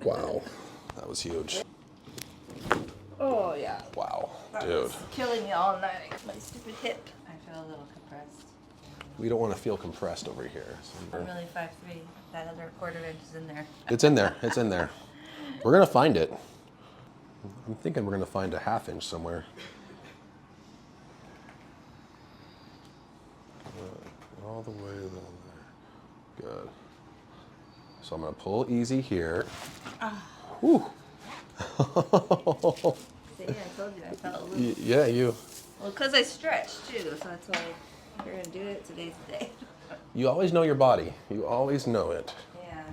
Wow, that was huge. Oh yeah. Wow, That dude. was killing me all night. My stupid hip. I feel a little compressed. We don't want to feel compressed over here. So I'm really 5'3". That other quarter inch is in there. it's in there. It's in there. We're gonna find it. I'm thinking we're gonna find a 1/2 inch somewhere. All the way down there. Good. So I'm gonna pull easy here. Whew. See, I told you I felt a little. Yeah, you. Well, because I stretched too, so that's why if you're gonna do it, today's the day. You always know your body. You always know it. Yeah.